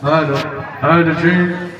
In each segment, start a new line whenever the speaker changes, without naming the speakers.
Hello, hello, Jim.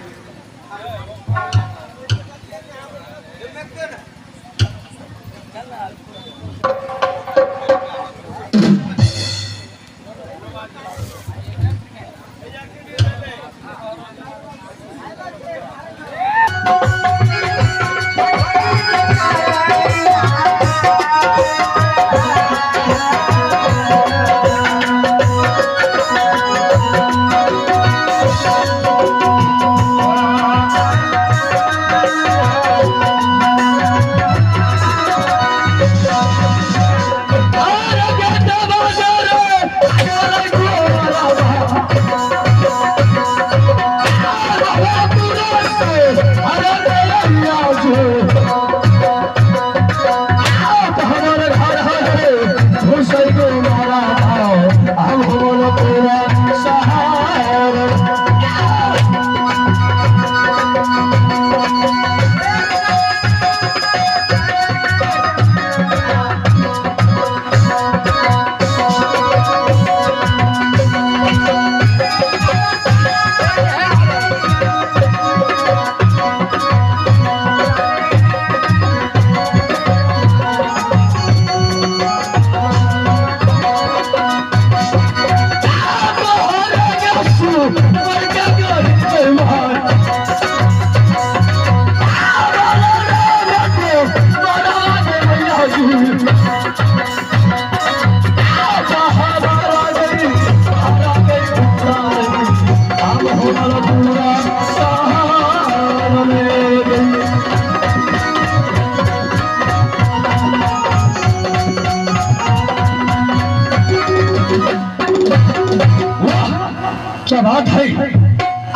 क्या बात है।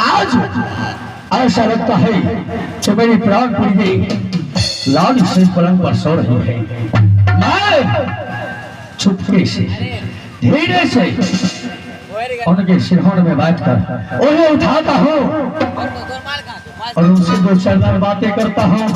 आज ऐसा लगता है कि मेरी प्राण पीढ़ी लाल से पलंग पर सो रही है। मैं चुपके से धीरे से उनके सिरहों में बैठकर उन्हें उठाता हूँ और उनसे दो चार बातें करता हूँ।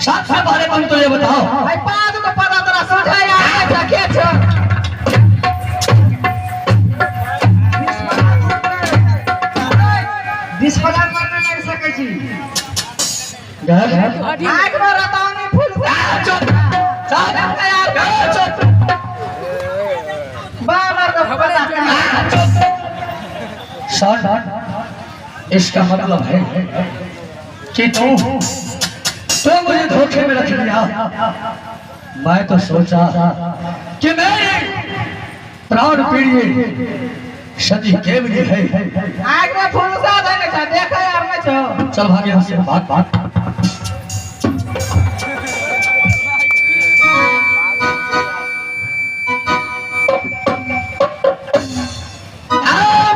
साथ में बारे में तो ये बताओ
भाई पाद को पता तोरा समझा यार क्या छ डिस्पला करने नहीं सके छी
घर
आग में रतानी फूल
चुप चुप यार चुप
बाबा को पता
चुप सर इसका मतलब है कि तू मुझे धोखे में रख लिया। मैं तो सोचा कि मेरी प्राण प्रिय सदी केवली है।
आग में फूल सा देने छ देखा यार में छ
चल भाग यहाँ से बात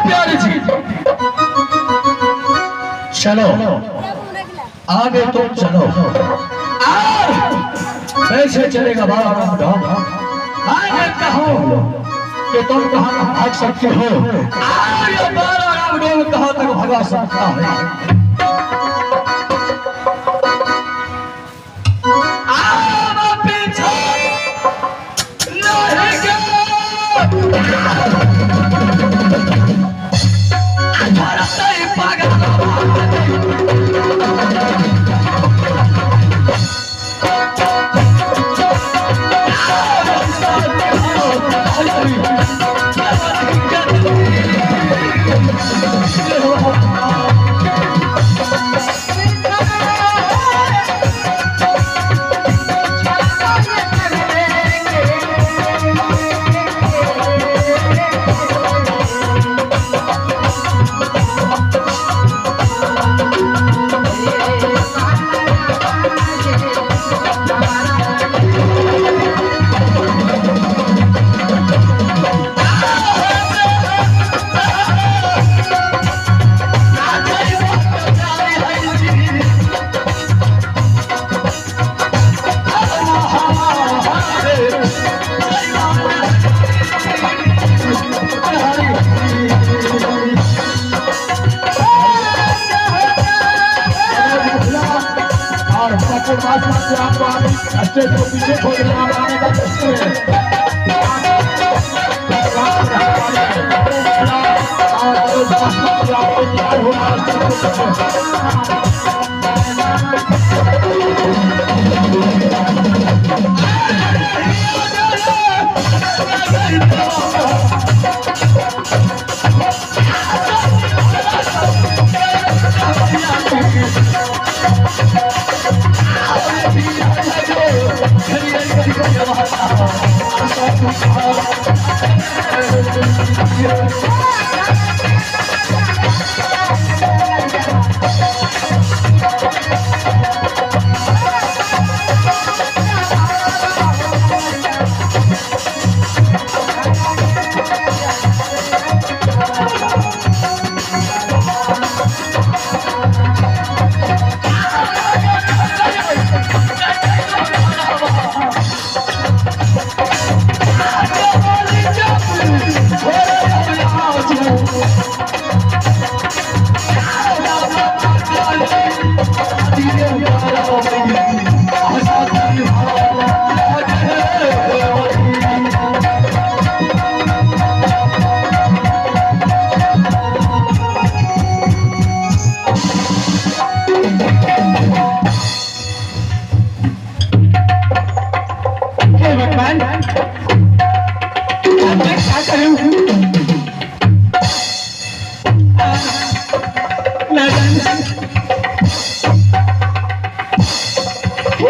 प्यारी जी चलो आगे तुम चलो और कैसे चलेगा बाबा राम मैं कहूँ कि तुम कहाँ तक भाग सकते हो और ये बाबा राम कहाँ तक भगा सकता है। आप पीछे नहीं अच्छे तो पीछे छोड़ आने का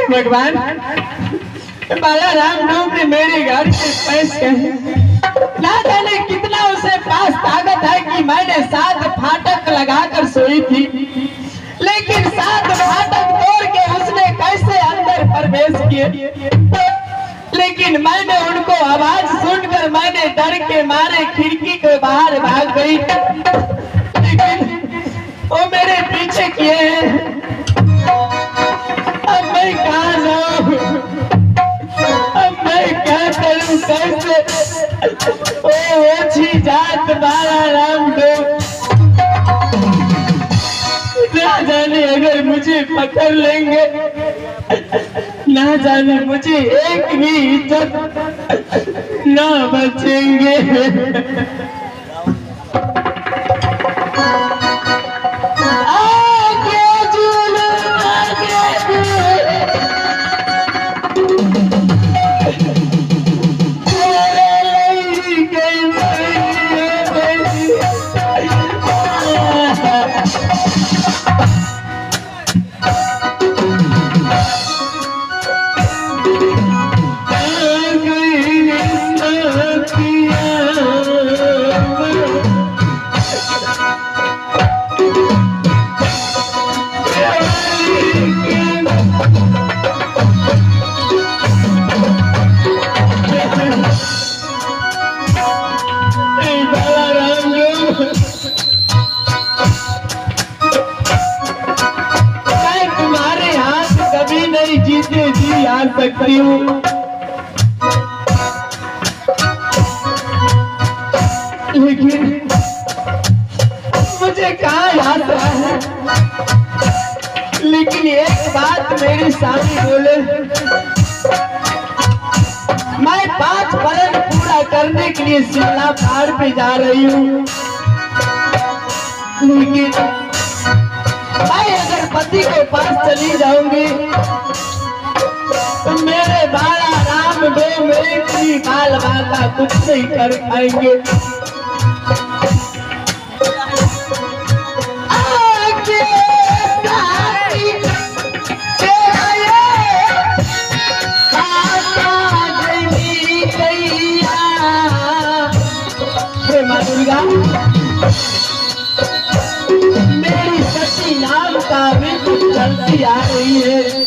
भगवान बाला राम ने मेरे घर के पैसे ना जाने कितना उसे पास ताकत है कि मैंने 7 फाटक लगाकर सोई थी, लेकिन 7 फाटक तोड़ के उसने कैसे अंदर प्रवेश किए। लेकिन मैंने उनको आवाज सुनकर मैंने डर के मारे खिड़की के बाहर भाग गई, लेकिन वो मेरे पीछे किए हैं। अब मैं कहाँ जाऊँ, अब मैं क्या करूँ, कैसे ओछी जात बाला राम दो ना जाने अगर मुझे पकड़ लेंगे ना जाने मुझे एक भी इज्जत ना बचेंगे। जीते जी आ सकती हूँ, लेकिन मुझे कहाँ याद रहा है। लेकिन एक बात मेरे सामने बोले, मैं 5 पलन पूरा करने के लिए शिमला पहाड़ पे जा रही हूँ, लेकिन मैं अगर पति के पास चली जाऊंगी तो मेरे बाला राम बे मेरी बाल माता कुछ नहीं कर पाएंगे। दुर्गा मेरी सती नाम का भी कुछ गलती आ रही है।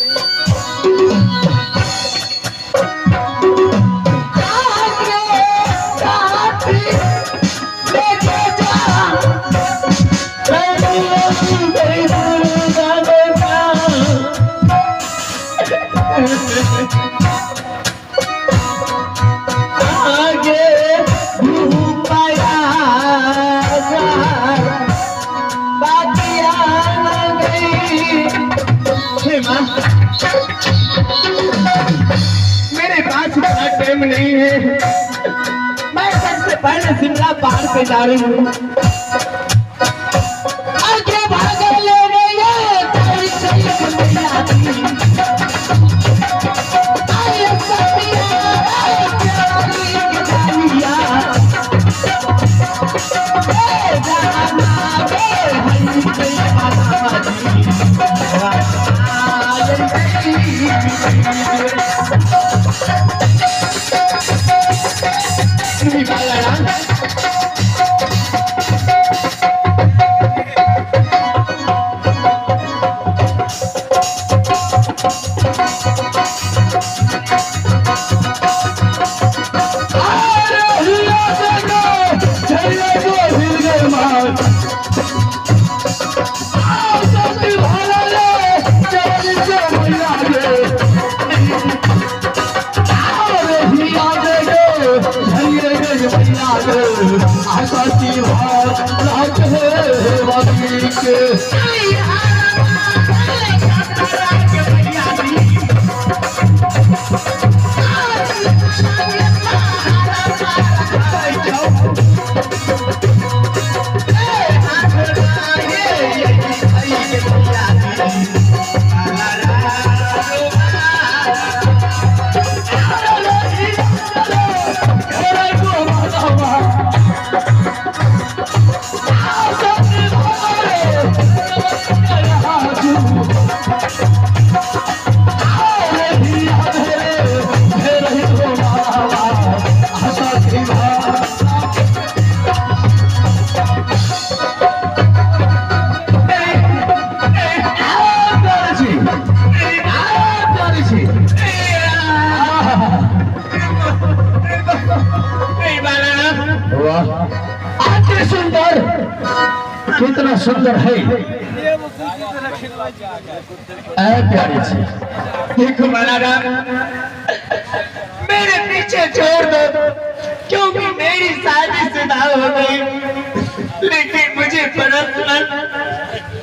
मेरे पास इतना टाइम नहीं है, मैं सबसे पहले शिमला पहाड़ पे जा रही हूँ। आगे भागे ले सुंदर, कितना सुंदर है प्यारी सी। देखो मलारा, मेरे पीछे छोड़ दो, क्योंकि मेरी शादी शुदा हो गई। लेकिन मुझे पर्सनल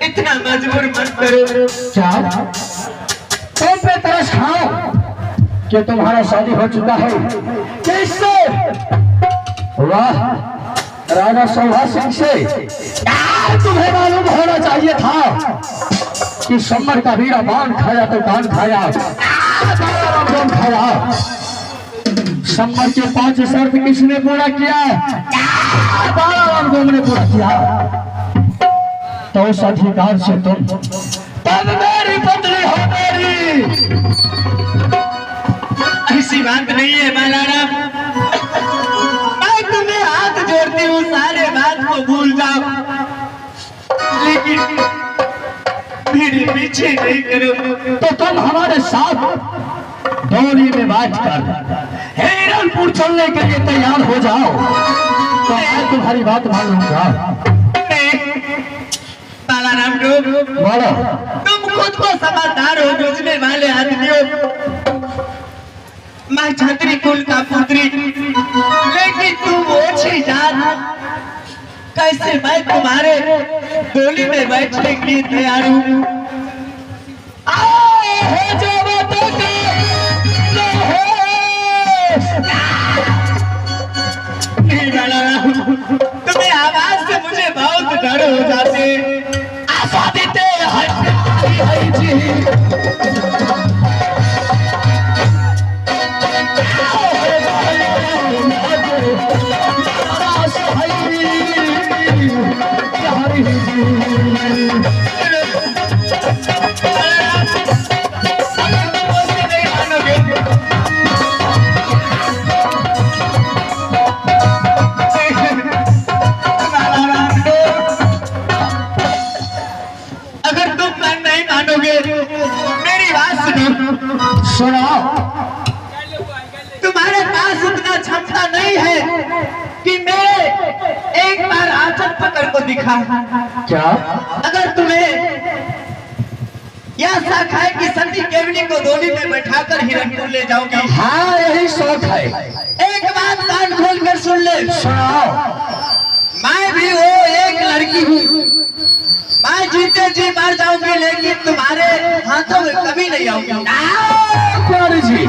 इतना मजबूर मत करो।
क्या? तो तरस खाओ कि तुम्हारा शादी हो चुका है। कैसे? वाह, राजा शोभा सिंह से तुम्हें मालूम होना चाहिए था कि सम्मर का वीरा बाण खाया तो कान खाया, बाण खाया। सम्मर के 5 शर्त किसने पूरा किया? बाण ने पूरा किया। तो उस अधिकार से तुम तब मेरी पत्नी हो मेरी।
ऐसी बात नहीं है महाराणा, मैं तुम्हें हाथ जोड़ती हूँ, सारे बात को भूल जाओ, लेकिन मेरे पीछे नहीं करो।
तो तुम हमारे साथ डोली में बैठकर हिरनपुर चलने के लिए तैयार हो जाओ, तो मैं तुम्हारी बात मानूंगा।
बालाराम बोलो, तुम खुद को समझदार हो, बुझने वाले आदमी हो। मैं छत्री कुल का पुत्री, लेकिन तुम ओछी जात, कैसे मैं तुम्हारे डोली में बैठने के लिए तैयार हूँ? नहीं बालाराम, तुम्हें आवाज से मुझे बहुत डर हो जाते।
सुनाओ,
तुम्हारे पास उतना क्षमता नहीं है कि मेरे एक बार आंचल पकड़ को दिखा।
क्या?
अगर तुम्हें यह शौक है कि सती केवली को डोली में बैठाकर हिरणपुर ले जाओगे?
हाँ, यही शौक है।
एक बात कान खोल कर सुन ले।
सुनाओ। मैं
भी वो एक लड़की हूँ, मैं जीते जी मर जाऊंगी, लेकिन तुम्हारे हाथों में कभी नहीं आऊंगी।
प्यारी जी,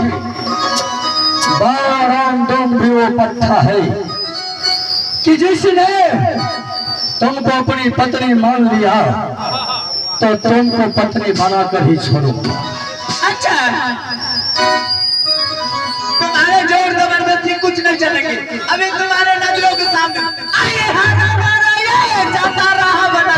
बाराम तुम भी वो पत्थर है कि जिसने तुमको अपनी पत्नी मान लिया तो तुमको पत्नी बनाकर ही छोड़ूंगा।
अच्छा, तुम्हारे जोर जबरदस्ती कुछ नहीं चलेंगे। अभी तुम्हारे नजरों के सामने आइए, जाता रहा बना